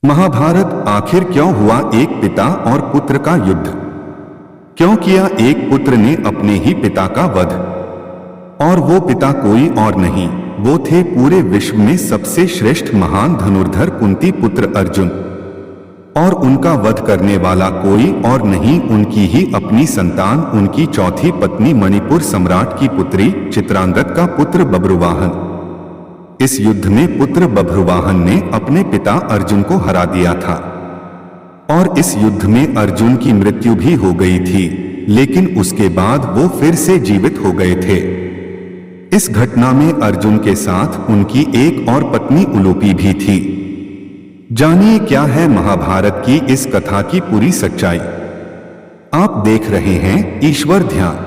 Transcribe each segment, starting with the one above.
महाभारत आखिर क्यों हुआ एक पिता और पुत्र का युद्ध? क्यों किया एक पुत्र ने अपने ही पिता का वध? और वो पिता कोई और नहीं, वो थे पूरे विश्व में सबसे श्रेष्ठ महान धनुर्धर कुंती पुत्र अर्जुन। और उनका वध करने वाला कोई और नहीं, उनकी ही अपनी संतान, उनकी चौथी पत्नी मणिपुर सम्राट की पुत्री चित्रांगद का पुत्र बभ्रुवाहन। इस युद्ध में पुत्र बभ्रुवाहन ने अपने पिता अर्जुन को हरा दिया था और इस युद्ध में अर्जुन की मृत्यु भी हो गई थी, लेकिन उसके बाद वो फिर से जीवित हो गए थे। इस घटना में अर्जुन के साथ उनकी एक और पत्नी उलूपी भी थी। जानिए क्या है महाभारत की इस कथा की पूरी सच्चाई। आप देख रहे हैं ईश्वर ध्यान।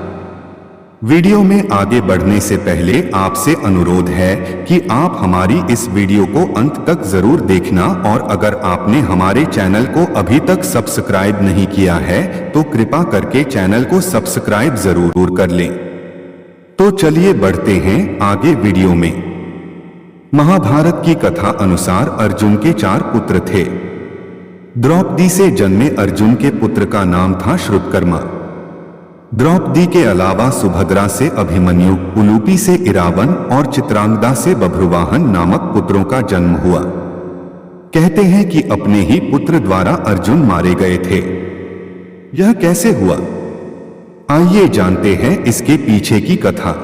वीडियो में आगे बढ़ने से पहले आपसे अनुरोध है कि आप हमारी इस वीडियो को अंत तक जरूर देखना, और अगर आपने हमारे चैनल को अभी तक सब्सक्राइब नहीं किया है तो कृपा करके चैनल को सब्सक्राइब जरूर कर लें। तो चलिए बढ़ते हैं आगे वीडियो में। महाभारत की कथा अनुसार अर्जुन के 4 पुत्र थे। द्रौपदी से जन्मे अर्जुन के पुत्र का नाम था श्रुतकर्मा। द्रौपदी के अलावा सुभद्रा से अभिमन्यु, उलूपी से इरावन और चित्रांगदा से बभ्रुवाहन नामक पुत्रों का जन्म हुआ। कहते हैं कि अपने ही पुत्र द्वारा अर्जुन मारे गए थे। यह कैसे हुआ, आइए जानते हैं इसके पीछे की कथा।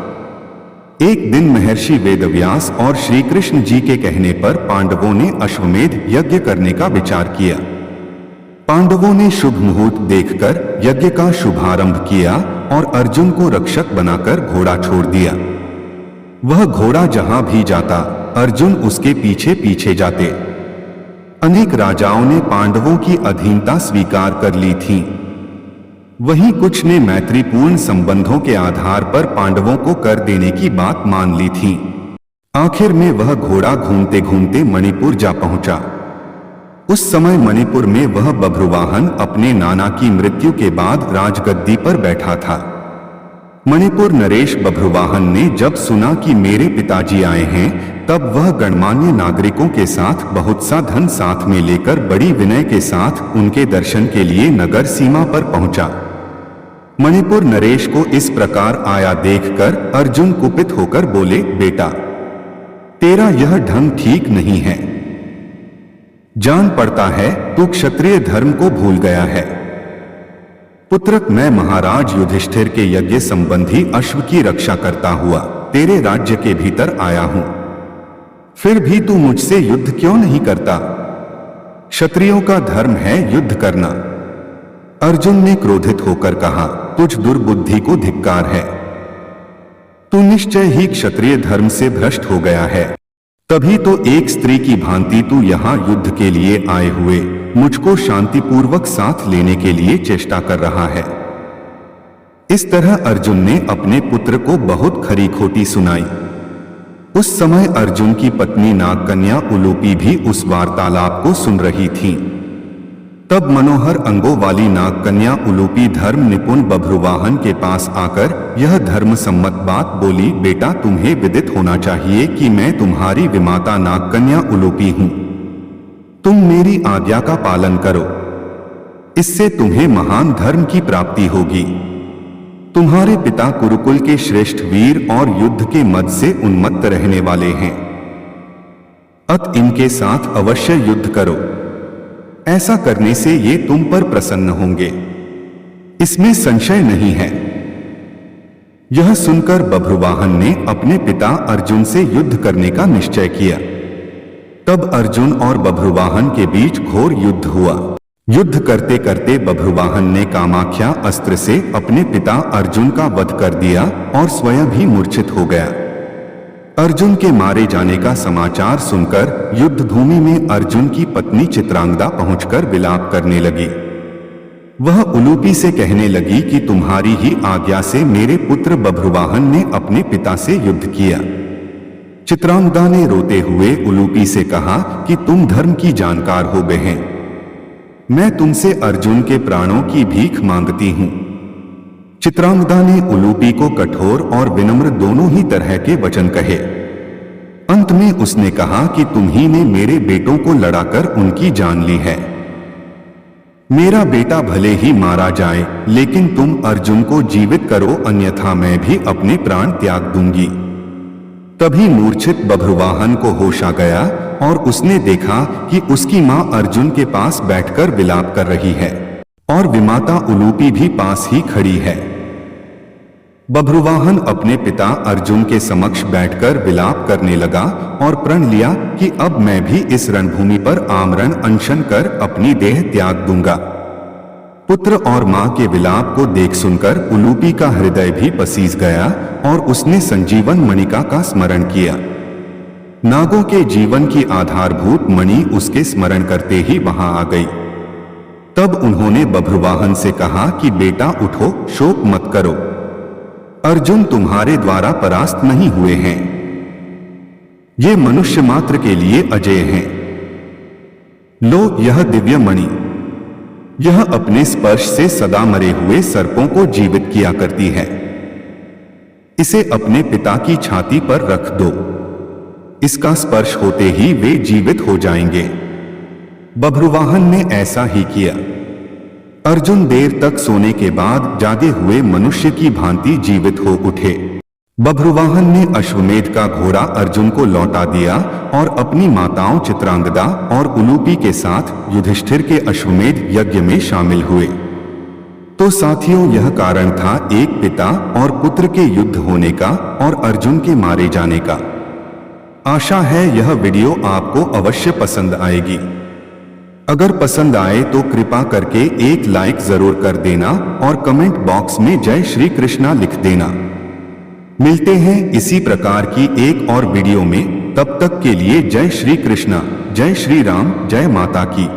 एक दिन महर्षि वेदव्यास और श्री कृष्ण जी के कहने पर पांडवों ने अश्वमेध यज्ञ करने का विचार किया। पांडवों ने शुभ मुहूर्त देखकर यज्ञ का शुभारंभ किया और अर्जुन को रक्षक बनाकर घोड़ा छोड़ दिया। वह घोड़ा जहां भी जाता अर्जुन उसके पीछे पीछे जाते। अनेक राजाओं ने पांडवों की अधीनता स्वीकार कर ली थी। वहीं कुछ ने मैत्रीपूर्ण संबंधों के आधार पर पांडवों को कर देने की बात मान ली थी। आखिर में वह घोड़ा घूमते घूमते मणिपुर जा पहुंचा। उस समय मणिपुर में वह बभ्रुवाहन अपने नाना की मृत्यु के बाद राजगद्दी पर बैठा था। मणिपुर नरेश बभ्रुवाहन ने जब सुना कि मेरे पिताजी आए हैं, तब वह गणमान्य नागरिकों के साथ बहुत सा धन साथ में लेकर बड़ी विनय के साथ उनके दर्शन के लिए नगर सीमा पर पहुंचा। मणिपुर नरेश को इस प्रकार आया देखकर अर्जुन कुपित होकर बोले, बेटा तेरा यह ढंग ठीक नहीं है। जान पड़ता है तू क्षत्रिय धर्म को भूल गया है। पुत्र, मैं महाराज युधिष्ठिर के यज्ञ संबंधी अश्व की रक्षा करता हुआ तेरे राज्य के भीतर आया हूं, फिर भी तू मुझसे युद्ध क्यों नहीं करता? क्षत्रियों का धर्म है युद्ध करना। अर्जुन ने क्रोधित होकर कहा, तुझ दुर्बुद्धि को धिक्कार है। तू निश्चय ही क्षत्रिय धर्म से भ्रष्ट हो गया है। तभी तो एक स्त्री की भांति तू यहाँ युद्ध के लिए आए हुए मुझको शांतिपूर्वक साथ लेने के लिए चेष्टा कर रहा है। इस तरह अर्जुन ने अपने पुत्र को बहुत खरी खोटी सुनाई। उस समय अर्जुन की पत्नी नागकन्या उलूपी भी उस वार्तालाप को सुन रही थी। तब मनोहर अंगों वाली नागकन्या उलूपी धर्म निपुण बभ्रुवाहन के पास आकर यह धर्म सम्मत बात बोली, बेटा तुम्हें विदित होना चाहिए कि मैं तुम्हारी विमाता नागकन्या उलूपी हूं। तुम मेरी आज्ञा का पालन करो, इससे तुम्हें महान धर्म की प्राप्ति होगी। तुम्हारे पिता कुरुकुल के श्रेष्ठ वीर और युद्ध के मद से उन्मत्त रहने वाले हैं। अत इनके साथ अवश्य युद्ध करो। ऐसा करने से ये तुम पर प्रसन्न होंगे, इसमें संशय नहीं है। यह सुनकर बभ्रुवाहन ने अपने पिता अर्जुन से युद्ध करने का निश्चय किया। तब अर्जुन और बभ्रुवाहन के बीच घोर युद्ध हुआ। युद्ध करते करते बभ्रुवाहन ने कामाख्या अस्त्र से अपने पिता अर्जुन का वध कर दिया और स्वयं भी मूर्छित हो गया। अर्जुन के मारे जाने का समाचार सुनकर युद्ध भूमि में अर्जुन की पत्नी चित्रांगदा पहुंचकर विलाप करने लगी। वह उलूपी से कहने लगी कि तुम्हारी ही आज्ञा से मेरे पुत्र बभ्रुवाहन ने अपने पिता से युद्ध किया। चित्रांगदा ने रोते हुए उलूपी से कहा कि तुम धर्म की जानकार हो बहन, मैं तुमसे अर्जुन के प्राणों की भीख मांगती हूं। चित्रांगदा ने उलूपी को कठोर और विनम्र दोनों ही तरह के वचन कहे। अंत में उसने कहा कि तुम ही ने मेरे बेटों को लड़ाकर उनकी जान ली है। मेरा बेटा भले ही मारा जाए, लेकिन तुम अर्जुन को जीवित करो, अन्यथा मैं भी अपने प्राण त्याग दूंगी। तभी मूर्छित बभ्रुवाहन को होश आ गया और उसने देखा कि उसकी मां अर्जुन के पास बैठकर विलाप कर रही है और विमाता उलूपी भी पास ही खड़ी है। बभ्रुवाहन अपने पिता अर्जुन के समक्ष बैठकर विलाप करने लगा और प्रण लिया कि अब मैं भी इस रणभूमि पर आमरण अनशन कर अपनी देह त्याग दूंगा। पुत्र और मां के विलाप को देख सुनकर उलूपी का हृदय भी पसीज गया और उसने संजीवन मणिका का स्मरण किया। नागों के जीवन की आधारभूत मणि उसके स्मरण करते ही वहां आ गई। तब उन्होंने बभ्रुवाहन से कहा कि बेटा उठो, शोक मत करो, अर्जुन तुम्हारे द्वारा परास्त नहीं हुए हैं। ये मनुष्य मात्र के लिए अजेय हैं। लो यह दिव्य मणि, यह अपने स्पर्श से सदा मरे हुए सर्पों को जीवित किया करती है। इसे अपने पिता की छाती पर रख दो, इसका स्पर्श होते ही वे जीवित हो जाएंगे। बभ्रुवाहन ने ऐसा ही किया। अर्जुन देर तक सोने के बाद जागे हुए मनुष्य की भांति जीवित हो उठे। बभ्रुवाहन ने अश्वमेध का घोड़ा अर्जुन को लौटा दिया और अपनी माताओं चित्रांगदा और उलूपी के साथ युधिष्ठिर के अश्वमेध यज्ञ में शामिल हुए। तो साथियों, यह कारण था एक पिता और पुत्र के युद्ध होने का और अर्जुन के मारे जाने का। आशा है यह वीडियो आपको अवश्य पसंद आएगी। अगर पसंद आए तो कृपा करके एक लाइक जरूर कर देना और कमेंट बॉक्स में जय श्री कृष्णा लिख देना। मिलते हैं इसी प्रकार की एक और वीडियो में, तब तक के लिए जय श्री कृष्णा, जय श्री राम, जय माता की।